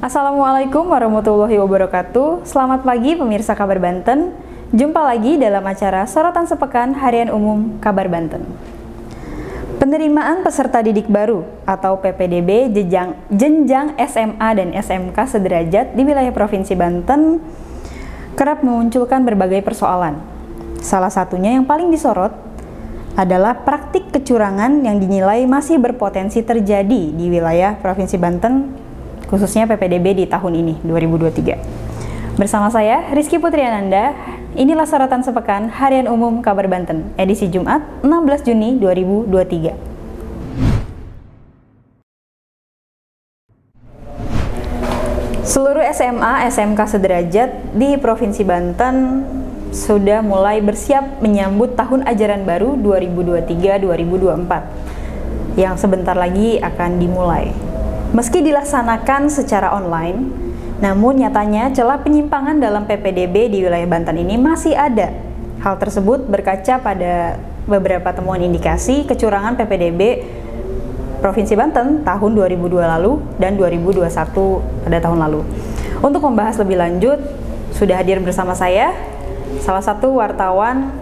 Assalamualaikum warahmatullahi wabarakatuh. Selamat pagi pemirsa Kabar Banten. Jumpa lagi dalam acara Sorotan Sepekan Harian Umum Kabar Banten. Penerimaan peserta didik baru atau PPDB jenjang SMA dan SMK sederajat di wilayah Provinsi Banten kerap memunculkan berbagai persoalan. Salah satunya yang paling disorot adalah praktik kecurangan yang dinilai masih berpotensi terjadi di wilayah Provinsi Banten, khususnya PPDB di tahun ini, 2023. Bersama saya, Rizky Putriananda, inilah Sorotan Sepekan Harian Umum Kabar Banten, edisi Jumat 16 Juni 2023. Seluruh SMA, SMK sederajat di Provinsi Banten sudah mulai bersiap menyambut tahun ajaran baru 2023-2024 yang sebentar lagi akan dimulai. Meski dilaksanakan secara online, namun nyatanya celah penyimpangan dalam PPDB di wilayah Banten ini masih ada. Hal tersebut berkaca pada beberapa temuan indikasi kecurangan PPDB Provinsi Banten tahun 2002 lalu dan 2021 pada tahun lalu. Untuk membahas lebih lanjut, sudah hadir bersama saya salah satu wartawan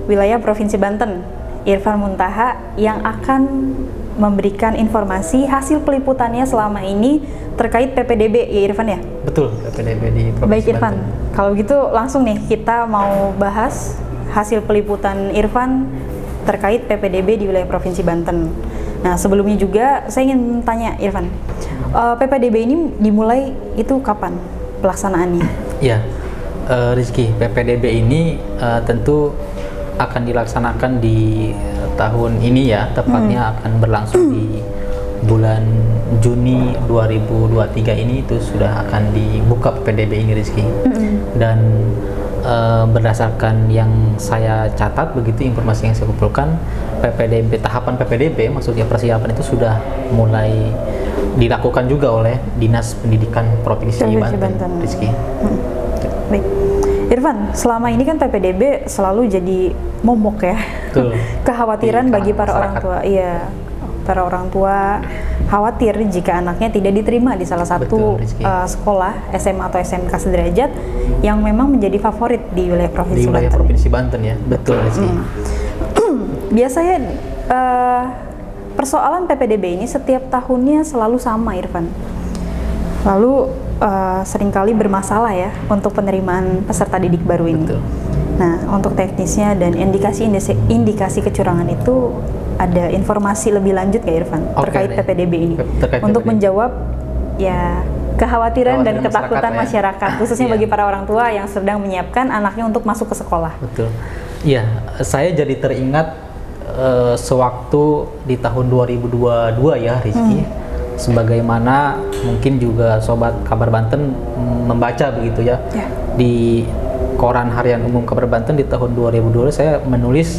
wilayah Provinsi Banten, Irfan Muntaha, yang akan memberikan informasi hasil peliputannya selama ini terkait PPDB, ya Irfan ya? Betul, PPDB di Provinsi Baik Irfan, Banten. kalau gitu langsung nih kita mau bahas hasil peliputan Irfan terkait PPDB di wilayah Provinsi Banten. Nah sebelumnya juga saya ingin tanya Irfan, PPDB ini dimulai itu kapan pelaksanaannya? Ya, Rizky, PPDB ini tentu akan dilaksanakan di tahun ini ya, tepatnya akan berlangsung di bulan Juni 2023 ini, itu sudah akan dibuka PPDB ini, Rizky. Dan berdasarkan yang saya catat, begitu informasi yang saya kumpulkan, PPDB, tahapan PPDB maksudnya persiapan itu sudah mulai dilakukan juga oleh Dinas Pendidikan Provinsi Banten, Rizky. Baik. Irfan, selama ini kan PPDB selalu jadi momok ya. Betul. Kekhawatiran bagi para orang tua. Iya, para orang tua khawatir jika anaknya tidak diterima di salah satu sekolah SMA atau SMK sederajat yang memang menjadi favorit di wilayah Provinsi Banten. Provinsi Banten ya, betul Rizky. Biasanya persoalan PPDB ini setiap tahunnya selalu sama, Irfan. Lalu seringkali bermasalah ya untuk penerimaan peserta didik baru ini. Betul. Nah, untuk teknisnya dan indikasi kecurangan itu ada informasi lebih lanjut nggak Irfan terkait PPDB ini? Untuk menjawab ya kekhawatiran dan ketakutan masyarakat, khususnya bagi para orang tua yang sedang menyiapkan anaknya untuk masuk ke sekolah. Betul. Iya, saya jadi teringat sewaktu di tahun 2022 ya, Rizky. Sebagaimana mungkin juga sobat Kabar Banten membaca begitu ya, di koran Harian Umum Kabar Banten di tahun 2002 saya menulis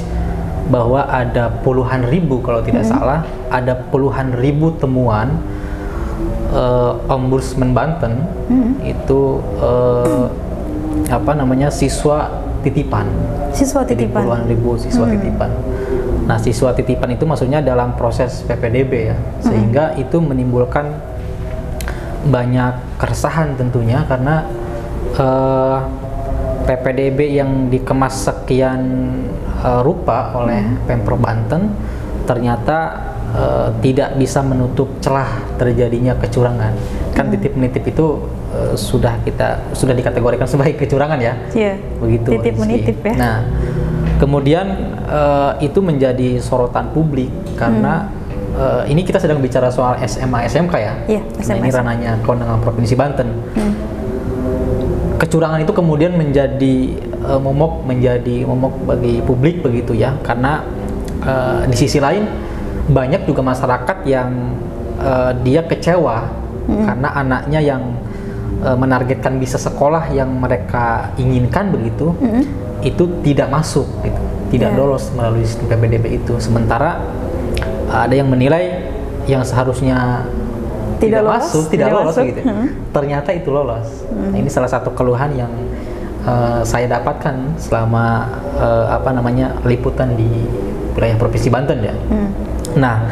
bahwa ada puluhan ribu, kalau tidak salah, ada puluhan ribu temuan Ombudsman Banten itu siswa titipan. Jadi puluhan ribu siswa titipan. Nah, siswa titipan itu maksudnya dalam proses PPDB ya, sehingga itu menimbulkan banyak keresahan tentunya karena PPDB yang dikemas sekian rupa oleh Pemprov Banten ternyata tidak bisa menutup celah terjadinya kecurangan. Kan titip-menitip itu sudah dikategorikan sebagai kecurangan ya. Iya. Begitu. Titip-menitip ya. Nah, kemudian itu menjadi sorotan publik karena ini kita sedang bicara soal SMA SMK ya. Iya, SMA. Ini ranahnya kewenangan Provinsi Banten. Kecurangan itu kemudian menjadi momok bagi publik begitu ya, karena di sisi lain banyak juga masyarakat yang dia kecewa karena anaknya yang menargetkan bisa sekolah yang mereka inginkan begitu, itu tidak masuk gitu, tidak lolos melalui sistem PPDB itu. Sementara ada yang menilai yang seharusnya tidak lolos gitu. Ternyata itu lolos. Nah, ini salah satu keluhan yang saya dapatkan selama liputan di wilayah Provinsi Banten ya. Nah,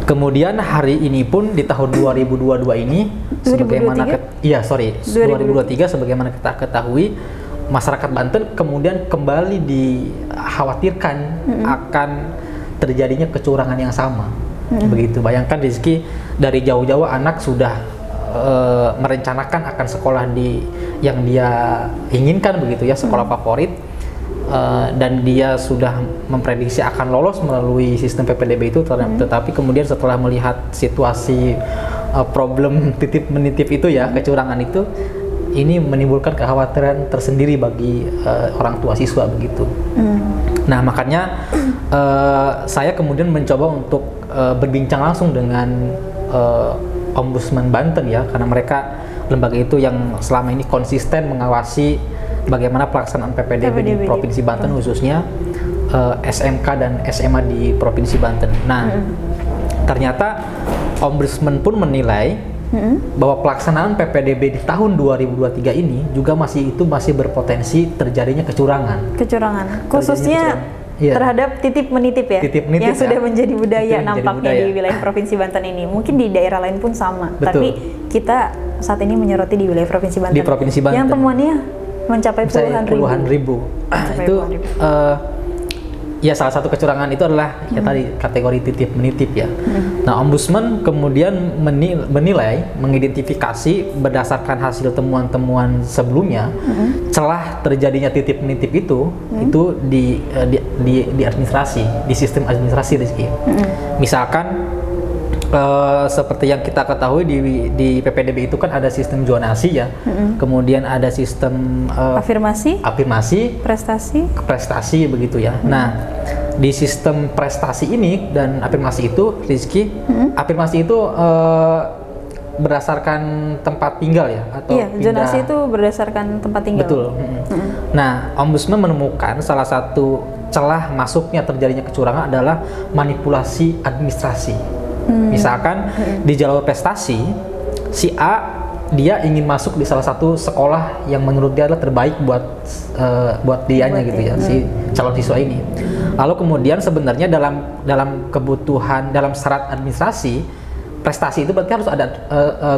Kemudian hari ini pun di tahun 2022 ini 2023? sebagaimana 2023 sebagaimana kita ketahui, masyarakat Banten kemudian kembali dikhawatirkan akan terjadinya kecurangan yang sama. Begitu, bayangkan Rizky, dari jauh-jauh anak sudah merencanakan akan sekolah yang dia inginkan begitu ya, sekolah favorit, dan dia sudah memprediksi akan lolos melalui sistem PPDB itu, tetapi kemudian setelah melihat situasi problem titip menitip itu ya, kecurangan itu, ini menimbulkan kekhawatiran tersendiri bagi orang tua siswa begitu. Nah, makanya saya kemudian mencoba untuk berbincang langsung dengan Ombudsman Banten ya, karena mereka lembaga itu yang selama ini konsisten mengawasi bagaimana pelaksanaan PPDB di Provinsi Banten, khususnya SMK dan SMA di Provinsi Banten. Nah, ternyata Ombudsman pun menilai bahwa pelaksanaan PPDB di tahun 2023 ini juga masih berpotensi terjadinya kecurangan. Khususnya terhadap titip menitip ya, yang sudah menjadi budaya nampaknya di wilayah Provinsi Banten ini. Mungkin di daerah lain pun sama. Betul. Tapi kita saat ini menyoroti di wilayah Provinsi Banten. Di Provinsi Banten. Yang temuannya mencapai puluhan ribu. Itu ya salah satu kecurangan itu adalah ya tadi kategori titip menitip ya. Nah, Ombudsman kemudian menilai, mengidentifikasi berdasarkan hasil temuan-temuan sebelumnya celah terjadinya titip menitip itu di administrasi, di sistem administrasi Rizky. Misalkan seperti yang kita ketahui di PPDB itu kan ada sistem zonasi ya, kemudian ada sistem afirmasi, prestasi begitu ya. Nah, di sistem prestasi ini dan afirmasi itu, Rizky, afirmasi itu berdasarkan tempat tinggal ya, atau zonasi itu berdasarkan tempat tinggal. Betul. Nah, Ombudsman menemukan salah satu celah masuknya terjadinya kecurangan adalah manipulasi administrasi. Misalkan di jalur prestasi, si A dia ingin masuk di salah satu sekolah yang menurut dia adalah terbaik buat dianya gitu ya, si calon siswa ini. Lalu kemudian sebenarnya dalam kebutuhan, dalam syarat administrasi, prestasi itu berarti harus ada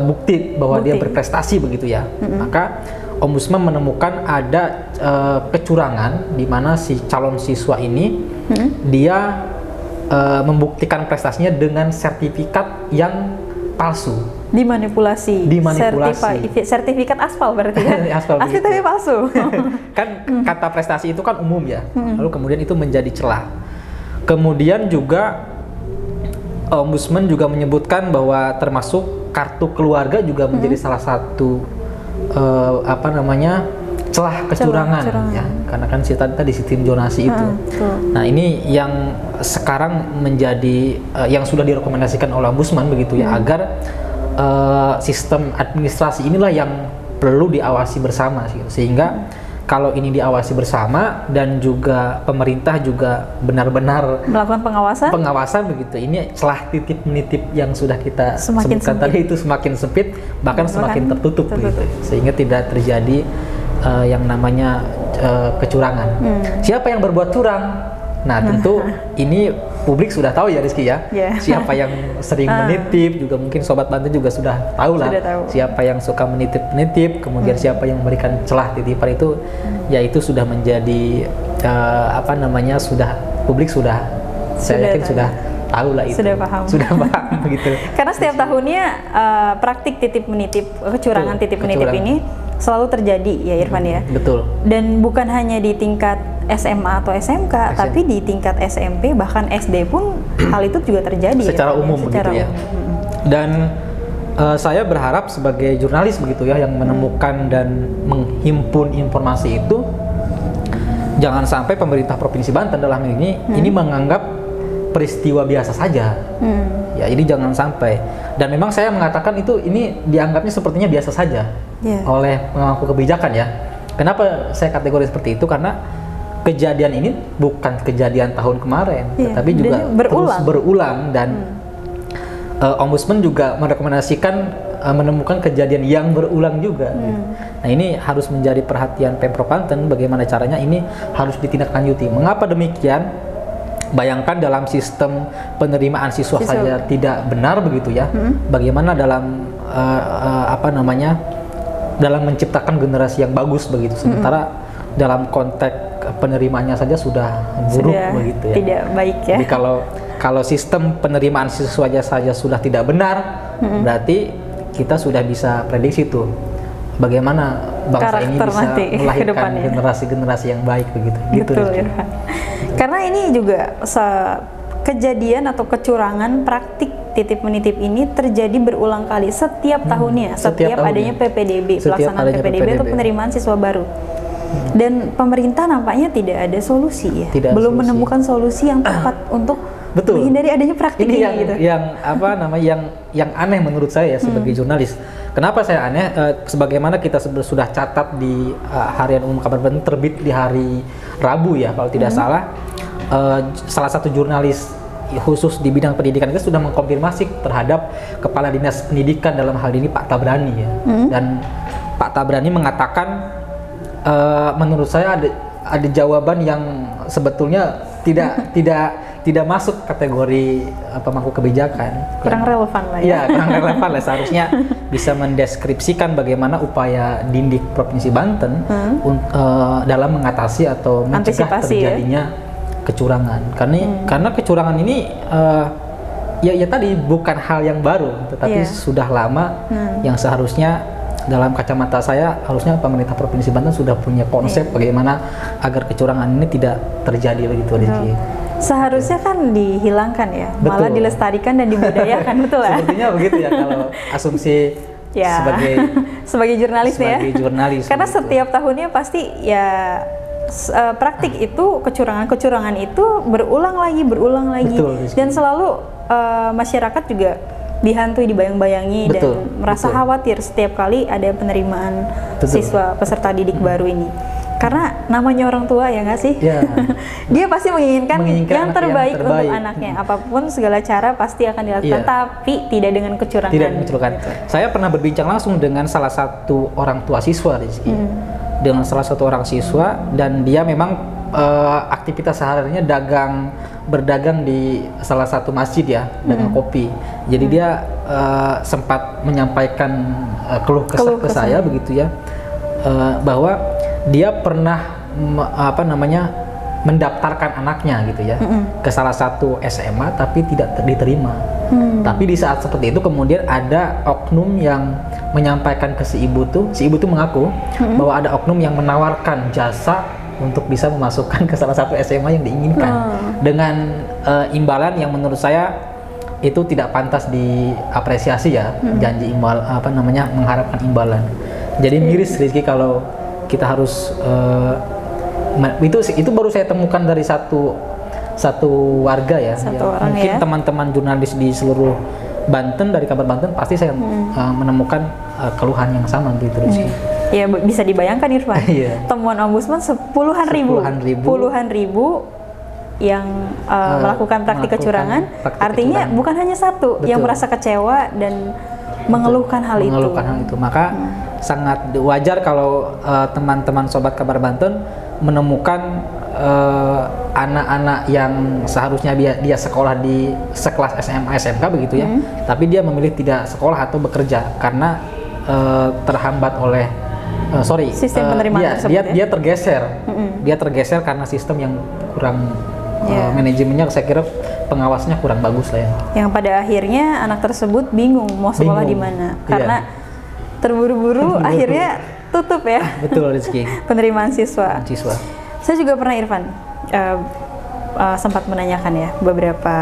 bukti bahwa dia berprestasi begitu ya. Maka Ombudsman menemukan ada kecurangan di mana si calon siswa ini dia membuktikan prestasinya dengan sertifikat yang palsu. Dimanipulasi. Sertifikat aspal berarti ya. Asli tapi palsu. Kan kata prestasi itu kan umum ya. Lalu kemudian itu menjadi celah. Kemudian juga Ombudsman juga menyebutkan bahwa termasuk kartu keluarga juga menjadi salah satu celah kecurangan ya, karena kan tadi sistem zonasi itu. Nah, ini yang sekarang menjadi yang sudah direkomendasikan oleh Ombudsman begitu ya, agar sistem administrasi inilah yang perlu diawasi bersama sehingga kalau ini diawasi bersama dan juga pemerintah juga benar-benar melakukan pengawasan begitu, ini celah titip menitip yang sudah kita sebutkan tadi itu semakin sempit, bahkan semakin tertutup begitu, sehingga tidak terjadi yang namanya kecurangan. Siapa yang berbuat curang? Nah, tentu ini publik sudah tahu ya Rizky ya. Siapa yang sering menitip, juga mungkin Sobat Banten juga sudah tahu lah. Siapa yang suka menitip-menitip, kemudian siapa yang memberikan celah titipan itu, ya itu sudah menjadi publik sudah saya yakin sudah tahu lah itu. Sudah paham begitu. Karena setiap tahunnya praktik titip menitip, kecurangan titip menitip ini selalu terjadi ya Irfan ya. Betul. Dan bukan hanya di tingkat SMA atau SMK, tapi di tingkat SMP bahkan SD pun hal itu juga terjadi. Secara umum begitu ya. Dan saya berharap sebagai jurnalis begitu ya yang menemukan dan menghimpun informasi itu, jangan sampai pemerintah Provinsi Banten dalam ini menganggap peristiwa biasa saja. Ya, ini jangan sampai. Dan memang saya mengatakan ini dianggapnya sepertinya biasa saja oleh pemangku kebijakan ya. Kenapa saya kategori seperti itu? Karena kejadian ini bukan kejadian tahun kemarin, tapi juga terus berulang dan Ombudsman juga merekomendasikan menemukan kejadian yang berulang juga. Nah, ini harus menjadi perhatian Pemprov Banten, bagaimana caranya ini harus ditindaklanjuti. Mengapa demikian? Bayangkan dalam sistem penerimaan siswa saja tidak benar begitu ya. Bagaimana dalam dalam menciptakan generasi yang bagus begitu. Sementara dalam konteks penerimaannya saja sudah buruk begitu ya. Tidak baik ya. Jadi kalau sistem penerimaan siswa saja sudah tidak benar, berarti kita sudah bisa prediksi tuh bagaimana bangsa ini bisa melahirkan generasi-generasi yang baik begitu. Betul, Irfan. Karena ini juga kejadian atau kecurangan praktik titip menitip ini terjadi berulang kali setiap tahunnya, setiap adanya PPDB, pelaksanaan PPDB atau penerimaan siswa baru. Dan pemerintah nampaknya tidak ada solusi ya, belum menemukan solusi yang tepat untuk menghindari adanya praktik ini gitu. Yang aneh menurut saya sebagai jurnalis. Kenapa saya aneh? Sebagaimana kita sudah catat di Harian Umum Kabar Banten terbit di hari Rabu ya kalau tidak salah. Salah satu jurnalis khusus di bidang pendidikan itu sudah mengkonfirmasi terhadap Kepala Dinas Pendidikan dalam hal ini Pak Tabrani ya. Dan Pak Tabrani mengatakan menurut saya ada jawaban yang sebetulnya tidak masuk kategori pemangku kebijakan. Kurang relevan lah ya. Ya, kurang relevan lah. Seharusnya bisa mendeskripsikan bagaimana upaya Dindik Provinsi Banten dalam mengatasi atau mencegah terjadinya kecurangan. Karena kecurangan ini ya tadi bukan hal yang baru, tetapi sudah lama yang seharusnya dalam kacamata saya harusnya pemerintah Provinsi Banten sudah punya konsep bagaimana agar kecurangan ini tidak terjadi begitu. Seharusnya kan dihilangkan ya, malah dilestarikan dan dibudayakan, betul ya? Sepertinya begitu ya kalau asumsi sebagai jurnalis ya. Karena begitu. Setiap tahunnya pasti ya praktik itu kecurangan itu berulang lagi betul, dan selalu masyarakat juga dihantui, dibayang-bayangi dan merasa khawatir setiap kali ada penerimaan siswa peserta didik baru ini. Karena namanya orang tua ya nggak sih? Dia pasti menginginkan yang terbaik untuk anaknya. Apapun segala cara pasti akan dilakukan, tapi tidak dengan kecurangan. Gitu. Saya pernah berbincang langsung dengan salah satu orang tua siswa, Rizky. Dengan salah satu orang siswa, dan dia memang aktivitas sehari-harinya berdagang di salah satu masjid ya, dagang kopi. Jadi dia sempat menyampaikan keluh kesah ke saya begitu ya, bahwa dia pernah mendaftarkan anaknya gitu ya ke salah satu SMA tapi tidak diterima. Tapi di saat seperti itu kemudian ada oknum yang menyampaikan ke si ibu tuh mengaku bahwa ada oknum yang menawarkan jasa untuk bisa memasukkan ke salah satu SMA yang diinginkan dengan imbalan yang menurut saya itu tidak pantas diapresiasi ya. Janji mengharapkan imbalan. Jadi miris, Rizky, kalau kita harus itu baru saya temukan dari satu warga ya. Mungkin teman-teman jurnalis di seluruh Banten, dari Kabar Banten pasti saya menemukan keluhan yang sama gitu, Rizky. Ya bisa dibayangkan Irfan, temuan ombudsman puluhan ribu yang melakukan praktik kecurangan. Artinya bukan hanya satu yang merasa kecewa dan mengeluhkan hal itu. Maka sangat wajar kalau teman-teman sobat Kabar Banten menemukan anak-anak yang seharusnya dia sekolah di sekelas SMA SMK begitu ya, tapi dia memilih tidak sekolah atau bekerja karena terhambat oleh sistem penerimaan tersebut. Dia tergeser karena sistem yang kurang manajemennya, saya kira pengawasnya kurang bagus lah ya. Yang pada akhirnya anak tersebut bingung mau sekolah di mana karena terburu-buru akhirnya tutup ya. Betul, Rizky. Penerimaan siswa. Saya juga pernah, Irfan, sempat menanyakan ya beberapa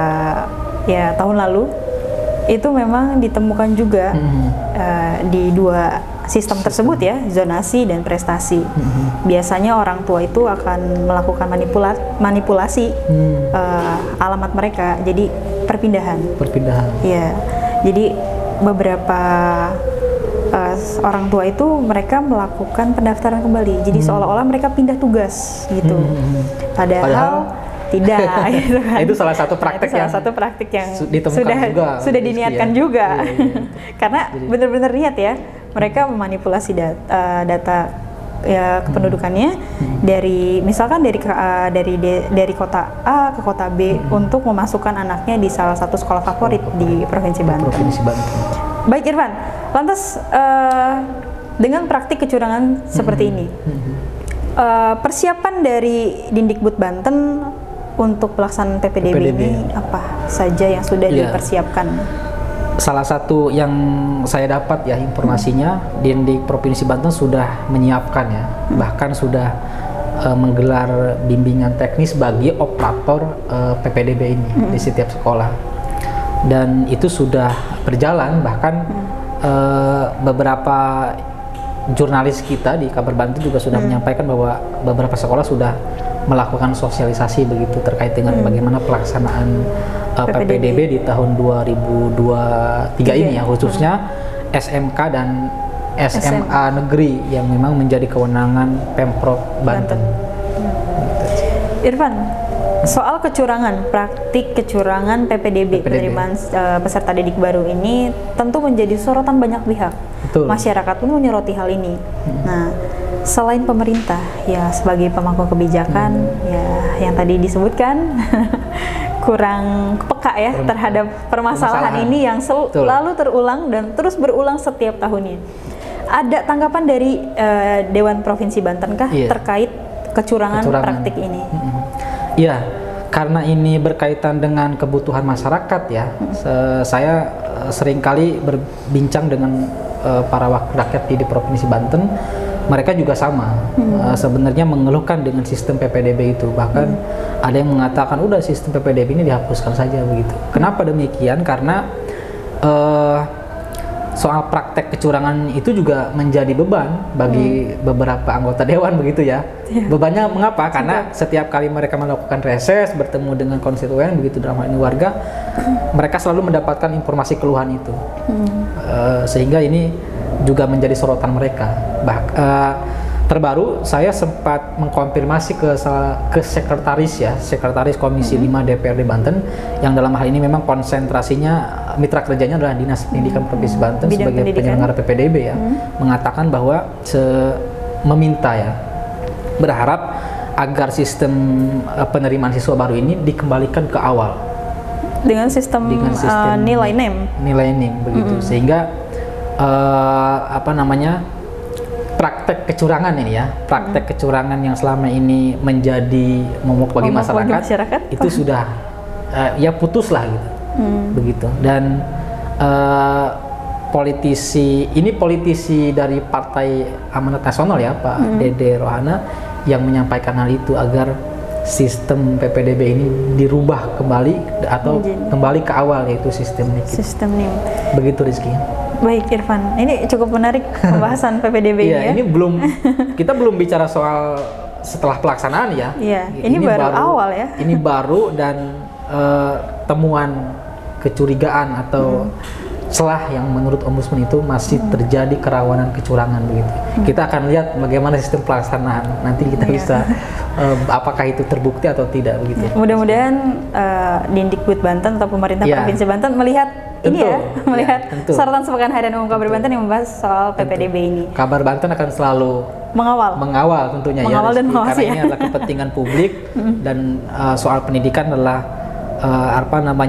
tahun lalu itu memang ditemukan juga di dua sistem tersebut ya, zonasi dan prestasi. Biasanya orang tua itu akan melakukan manipulasi alamat mereka, jadi perpindahan. Ya, jadi beberapa orang tua itu mereka melakukan pendaftaran kembali, jadi seolah-olah mereka pindah tugas gitu. Padahal tidak gitu kan. Itu salah satu praktek yang sudah diniatkan juga. Karena benar-benar niat ya, mereka memanipulasi data ya kependudukannya dari misalkan dari kota A ke kota B untuk memasukkan anaknya di salah satu sekolah favorit di Provinsi Banten. Baik Irfan, lantas dengan praktik kecurangan seperti ini, persiapan dari Dindikbud Banten untuk pelaksanaan PPDB ini apa saja yang sudah dipersiapkan? Salah satu yang saya dapat ya informasinya, Dindik Provinsi Banten sudah menyiapkan ya, bahkan sudah menggelar bimbingan teknis bagi operator PPDB ini di setiap sekolah, dan itu sudah berjalan. Bahkan beberapa jurnalis kita di Kabar Banten juga sudah menyampaikan bahwa beberapa sekolah sudah melakukan sosialisasi begitu terkait dengan bagaimana pelaksanaan PPDB di tahun 2023 ini ya, khususnya SMK dan SMA negeri yang memang menjadi kewenangan Pemprov Banten. Irfan, soal kecurangan, praktik kecurangan PPDB. Penerimaan peserta didik baru ini tentu menjadi sorotan banyak pihak. Betul. Masyarakat pun menyoroti hal ini. Nah, selain pemerintah ya sebagai pemangku kebijakan ya yang tadi disebutkan kurang peka ya terhadap permasalahan ini yang selalu terulang dan terus berulang setiap tahunnya. Ada tanggapan dari Dewan Provinsi Banten kah terkait kecurangan praktik ini? Iya, karena ini berkaitan dengan kebutuhan masyarakat ya. Saya seringkali berbincang dengan para wakil rakyat di Provinsi Banten. Mereka juga sama, sebenarnya mengeluhkan dengan sistem PPDB itu. Bahkan ada yang mengatakan udah sistem PPDB ini dihapuskan saja begitu. Kenapa demikian? Karena soal praktek kecurangan itu juga menjadi beban bagi beberapa anggota dewan begitu ya. Bebannya mengapa? Karena setiap kali mereka melakukan reses, bertemu dengan konstituen begitu, dalam hal ini warga, mereka selalu mendapatkan informasi keluhan itu. Sehingga ini juga menjadi sorotan mereka. Terbaru saya sempat mengkonfirmasi ke sekretaris Komisi 5 DPRD Banten, yang dalam hal ini memang konsentrasinya mitra kerjanya adalah Dinas Pendidikan Provinsi Banten sebagai penyelenggara PPDB ya, mengatakan bahwa meminta ya, berharap agar sistem penerimaan siswa baru ini dikembalikan ke awal dengan sistem nilai NEM begitu, sehingga praktek kecurangan ini ya, praktek kecurangan yang selama ini menjadi momok bagi masyarakat itu sudah ya putus lah gitu, begitu. Dan politisi dari Partai Amanat Nasional ya, Pak Dede Rohana, yang menyampaikan hal itu agar sistem PPDB ini dirubah kembali atau kembali ke awal, yaitu sistem NIM. Begitu Rizky. Baik Irfan, ini cukup menarik pembahasan PPDB ini ya. Ini kita belum bicara soal setelah pelaksanaan ya. Iya, ini baru awal ya. Ini baru, dan temuan kecurigaan atau celah yang menurut Ombudsman itu masih terjadi kerawanan kecurangan begitu. Kita akan lihat bagaimana sistem pelaksanaan nanti kita bisa apakah itu terbukti atau tidak begitu. Mudah-mudahan Dindikbud Banten atau pemerintah Provinsi Banten melihat melihat sorotan sepekan Harian Umum Kabar Banten yang membahas soal PPDB ini. Kabar Banten akan selalu mengawal tentunya dan mengawasi, karena ini adalah kepentingan publik dan soal pendidikan adalah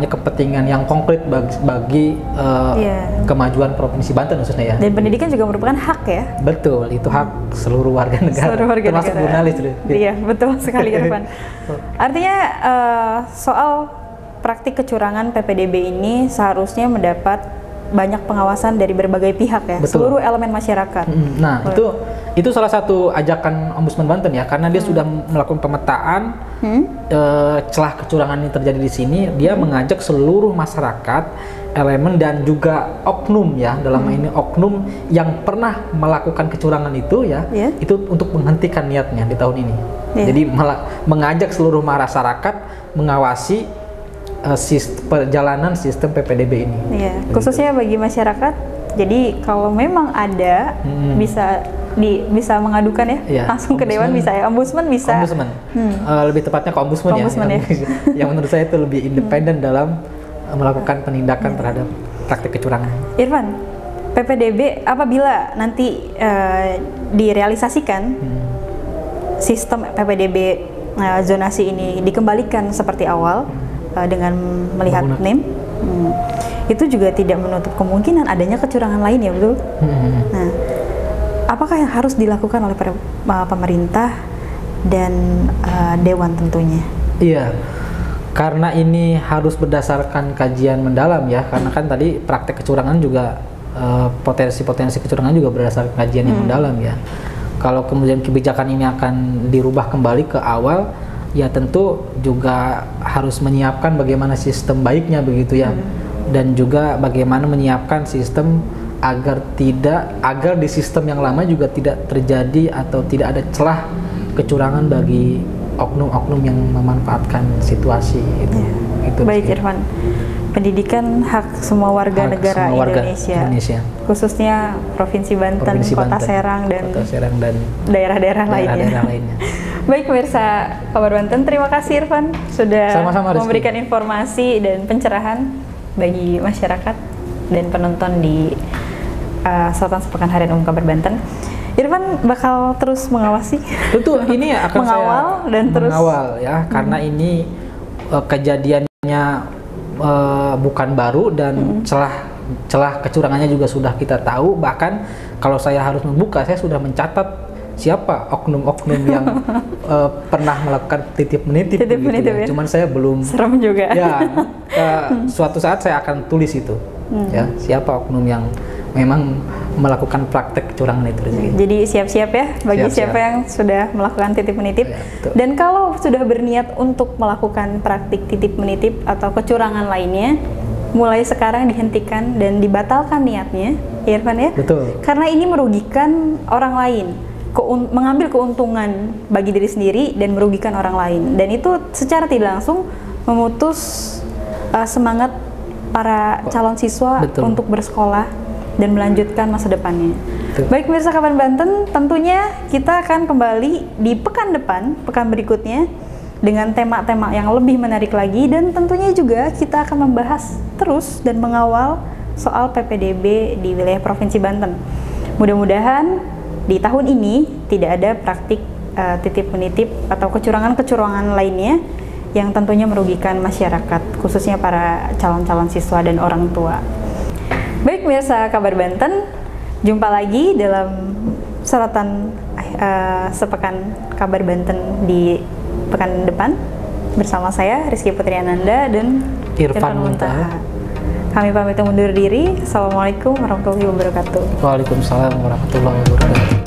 kepentingan yang konkret bagi kemajuan Provinsi Banten khususnya ya. Dan pendidikan juga merupakan hak ya. Betul, itu hak seluruh warga negara, termasuk jurnalis. Iya, betul sekali Irfan. Artinya soal praktik kecurangan PPDB ini seharusnya mendapat banyak pengawasan dari berbagai pihak ya, seluruh elemen masyarakat. Nah, itu salah satu ajakan Ombudsman Banten ya, karena dia sudah melakukan pemetaan celah kecurangan yang terjadi di sini. Dia mengajak seluruh masyarakat, elemen dan juga oknum ya, dalam ini oknum yang pernah melakukan kecurangan itu ya, itu untuk menghentikan niatnya di tahun ini. Jadi mengajak seluruh masyarakat mengawasi perjalanan sistem PPDB ini. Khususnya bagi masyarakat. Jadi kalau memang ada bisa mengadukan ya, langsung ke Dewan bisa ya, Ombudsman bisa. Lebih tepatnya ke Ombudsman ya. Yang menurut saya itu lebih independen dalam melakukan penindakan terhadap praktik kecurangan. Irfan, PPDB apabila nanti direalisasikan sistem PPDB zonasi ini dikembalikan seperti awal dengan melihat NIM, itu juga tidak menutup kemungkinan adanya kecurangan lain ya, betul? Nah, apakah yang harus dilakukan oleh pemerintah dan Dewan tentunya? Iya, karena ini harus berdasarkan kajian mendalam ya, karena kan tadi praktek kecurangan juga potensi-potensi kecurangan juga berdasarkan kajian yang mendalam ya. Kalau kemudian kebijakan ini akan dirubah kembali ke awal, ya tentu juga harus menyiapkan bagaimana sistem baiknya begitu ya, dan juga bagaimana menyiapkan sistem agar di sistem yang lama juga tidak terjadi atau tidak ada celah kecurangan bagi oknum-oknum yang memanfaatkan situasi itu. Itu baik Irfan, pendidikan hak semua warga negara Indonesia, khususnya Provinsi Banten, Kota Serang dan daerah-daerah lainnya. Baik pemirsa Kabar Banten, terima kasih Irfan sudah memberikan informasi dan pencerahan bagi masyarakat dan penonton di Sorotan Sepekan Harian Umum Kabar Banten. Irfan bakal terus mengawasi. Tentu ini akan mengawal saya dan terus mengawal ya, karena ini kejadiannya bukan baru dan celah kecurangannya juga sudah kita tahu. Bahkan kalau saya harus membuka, saya sudah mencatat siapa oknum-oknum yang pernah melakukan titip-menitip ya. Cuman saya belum. Serem juga. Ya, suatu saat saya akan tulis itu. Ya, siapa oknum yang memang melakukan praktek kecurangan itu. Jadi siap-siap ya bagi siapa yang sudah melakukan titip-menitip. Ya, dan kalau sudah berniat untuk melakukan praktik titip-menitip atau kecurangan lainnya, mulai sekarang dihentikan dan dibatalkan niatnya, Irfan ya. Betul. Karena ini merugikan orang lain. Mengambil keuntungan bagi diri sendiri dan merugikan orang lain, dan itu secara tidak langsung memutus semangat para calon siswa untuk bersekolah dan melanjutkan masa depannya. Baik pemirsa Kabar Banten, tentunya kita akan kembali di pekan depan, pekan berikutnya dengan tema-tema yang lebih menarik lagi, dan tentunya juga kita akan membahas terus dan mengawal soal PPDB di wilayah Provinsi Banten. Mudah-mudahan di tahun ini tidak ada praktik titip-menitip atau kecurangan-kecurangan lainnya yang tentunya merugikan masyarakat, khususnya para calon-calon siswa dan orang tua. Baik pemirsa Kabar Banten, jumpa lagi dalam sorotan Sepekan Kabar Banten di pekan depan bersama saya Rizky Putri Ananda dan Irfan Muntaha. Kami pamit undur diri. Assalamualaikum warahmatullahi wabarakatuh. Waalaikumsalam warahmatullahi wabarakatuh.